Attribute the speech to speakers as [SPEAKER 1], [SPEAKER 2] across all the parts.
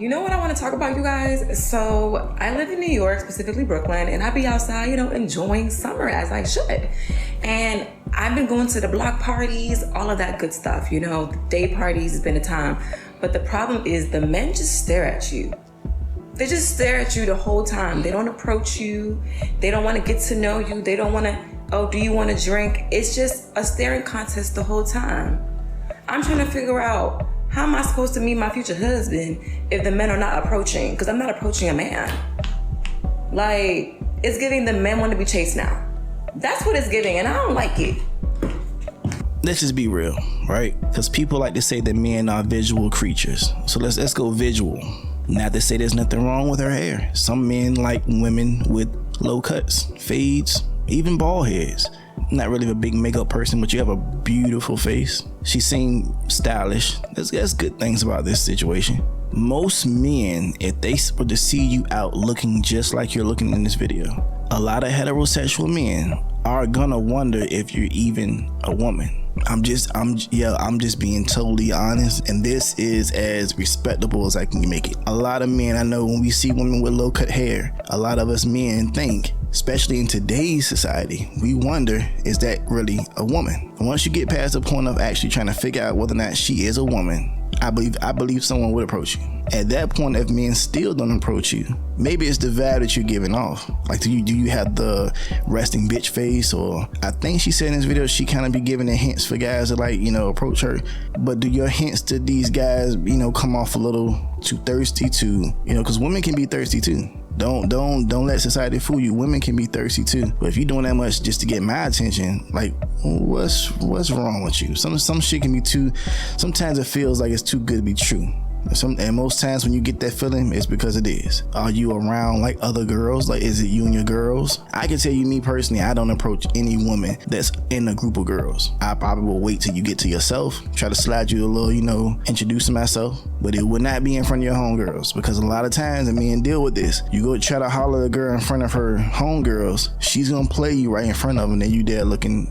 [SPEAKER 1] You know what I want to talk about, you guys? So I live in New York, specifically Brooklyn, and I be outside, enjoying summer as I should. And I've been going to the block parties, all of that good stuff, the day parties has been a time. But the problem is the men just stare at you. They just stare at you the whole time. They don't approach you. They don't want to get to know you. They don't want to, oh, do you want to drink? It's just a staring contest the whole time. I'm trying to figure out, how am I supposed to meet my future husband if the men are not approaching? Because I'm not approaching a man. Like, it's giving the men want to be chased now. That's what it's giving, and I don't like it.
[SPEAKER 2] Let's just be real, right? Because people like to say that men are visual creatures. So let's go visual. Not to say there's nothing wrong with her hair. Some men like women with low cuts, fades, even bald heads. I'm not really a big makeup person, but you have a beautiful face. She seemed stylish. There's good things about this situation. Most men, if they were to see you out looking just like you're looking in this video, a lot of heterosexual men are gonna wonder if you're even a woman. I'm just being totally honest, and this is as respectable as I can make it. A lot of men, I know when we see women with low cut hair, a lot of us men think, especially in today's society, we wonder, is that really a woman? And once you get past the point of actually trying to figure out whether or not she is a woman, I believe someone would approach you. At that point, if men still don't approach you, maybe it's the vibe that you're giving off. Like, do you have the resting bitch face? Or I think she said in this video she kind of be giving the hints for guys to approach her. But do your hints to these guys, come off a little too thirsty too? Because women can be thirsty too. Don't let society fool you. Women can be thirsty too. But if you're doing that much just to get my attention, like, what's wrong with you? Some shit can be too. Sometimes it feels like it's too good to be true. And most times when you get that feeling, it's because it is. Are you around like other girls? Like, is it you and your girls? I can tell you, me personally, I don't approach any woman that's in a group of girls. I probably will wait till you get to yourself, try to slide you a little, introducing myself, but it would not be in front of your homegirls, because a lot of times, and men deal with this, you go try to holler at a girl in front of her homegirls, she's gonna play you right in front of them, and then you there looking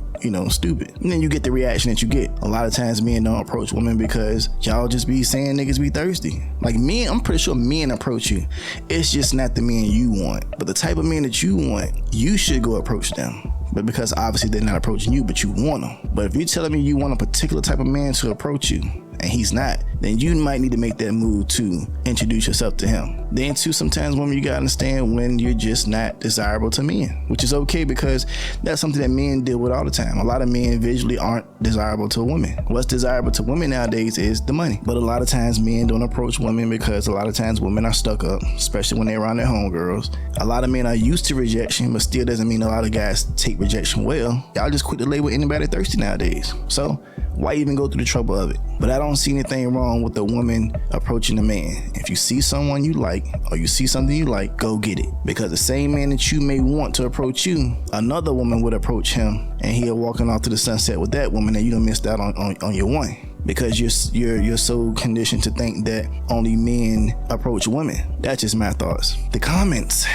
[SPEAKER 2] stupid. And then you get the reaction that you get. A lot of times men don't approach women because y'all just be saying niggas be thirsty. Like, men, I'm pretty sure men approach you. It's just not the men you want. But the type of men that you want, you should go approach them. But because obviously they're not approaching you, but you want them. But if you're telling me you want a particular type of man to approach you, and he's not, then you might need to make that move to introduce yourself to him. Then too, sometimes women, you gotta understand when you're just not desirable to men, which is okay, because that's something that men deal with all the time. A lot of men visually aren't desirable to women. What's desirable to women nowadays is the money. But a lot of times men don't approach women because a lot of times women are stuck up, especially when they're around their homegirls. A lot of men are used to rejection, but still doesn't mean a lot of guys take rejection well. Y'all just quick to label anybody thirsty nowadays. So why even go through the trouble of it? But I don't see anything wrong with a woman approaching a man. If you see someone you like, or you see something you like, go get it. Because the same man that you may want to approach you, another woman would approach him, and he'll walking off to the sunset with that woman, and you done missed out on your one. Because you're so conditioned to think that only men approach women. That's just my thoughts. The comments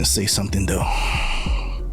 [SPEAKER 2] say something though.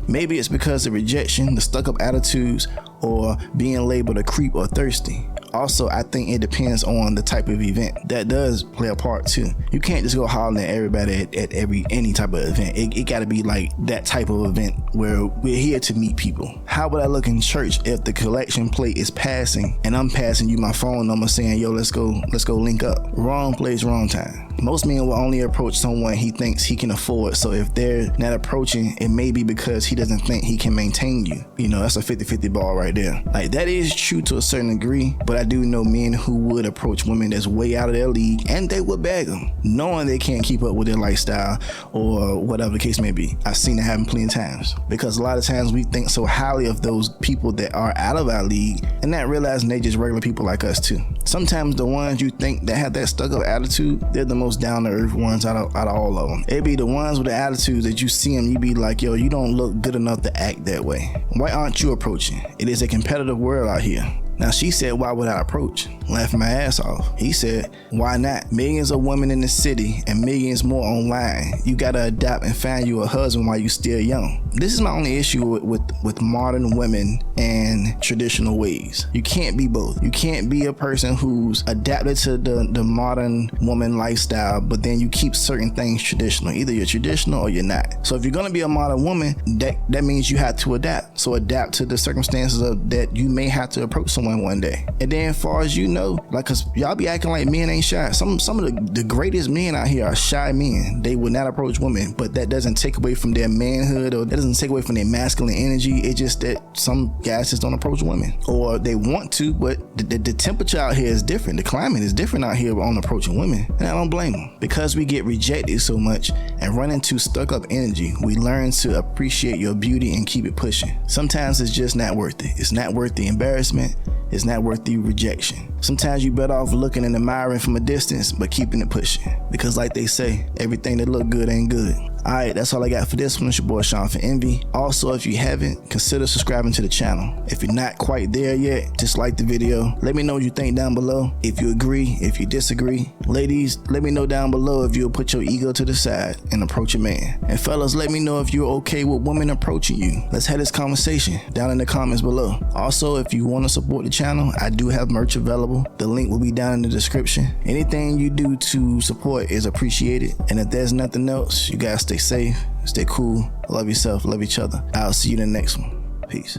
[SPEAKER 2] Maybe it's because of rejection, the stuck-up attitudes, or being labeled a creep or thirsty. Also, I think it depends on the type of event. That does play a part too. You can't just go hollering at everybody at any type of event. It gotta be like that type of event where we're here to meet people. How would I look in church if the collection plate is passing and I'm passing you my phone number saying, yo, let's go link up? Wrong place, wrong time. Most men will only approach someone he thinks he can afford. So if they're not approaching, it may be because he doesn't think he can maintain you. That's a 50-50 ball right there. Like, that is true to a certain degree, but I do know men who would approach women that's way out of their league, and they would bag them, knowing they can't keep up with their lifestyle or whatever the case may be. I've seen it happen plenty of times, because a lot of times we think so highly of those people that are out of our league, and not realizing they just regular people like us too. Sometimes the ones you think that have that stuck-up attitude, they're the most down-to-earth ones out of all of them. It be the ones with the attitudes that you see them, you be like, yo, you don't look good enough to act that way. Why aren't you approaching? It is a competitive world out here. Now she said, why would I approach? Laughing my ass off. He said, why not? Millions of women in the city and millions more online. You gotta adapt and find you a husband while you still young. This is my only issue with modern women and traditional ways. You can't be both. You can't be a person who's adapted to the modern woman lifestyle, but then you keep certain things traditional. Either you're traditional or you're not. So if you're gonna be a modern woman, that means you have to adapt. So adapt to the circumstances of that you may have to approach someone one day. And then as far as you know, like, cause y'all be acting like men ain't shy. Some of the greatest men out here are shy men. They will not approach women, but that doesn't take away from their manhood, or that doesn't take away from their masculine energy. It's just that some guys just don't approach women, or they want to, but the temperature out here is different. The climate is different out here on approaching women, and I don't blame them. Because we get rejected so much and run into stuck up energy, we learn to appreciate your beauty and keep it pushing. Sometimes it's just not worth it. It's not worth the embarrassment. It's not worth the rejection. Sometimes you better off looking and admiring from a distance, but keeping it pushing. Because like they say, everything that look good ain't good. Alright, that's all I got for this one. It's your boy Shawn for Envy. Also, if you haven't, consider subscribing to the channel. If you're not quite there yet, just like the video. Let me know what you think down below. If you agree, if you disagree. Ladies, let me know down below if you'll put your ego to the side and approach a man. And fellas, let me know if you're okay with women approaching you. Let's have this conversation down in the comments below. Also, if you want to support the channel, I do have merch available. The link will be down in the description. Anything you do to support is appreciated. And if there's nothing else, you guys stay safe, stay cool, love yourself, love each other. I'll see you in the next one. Peace.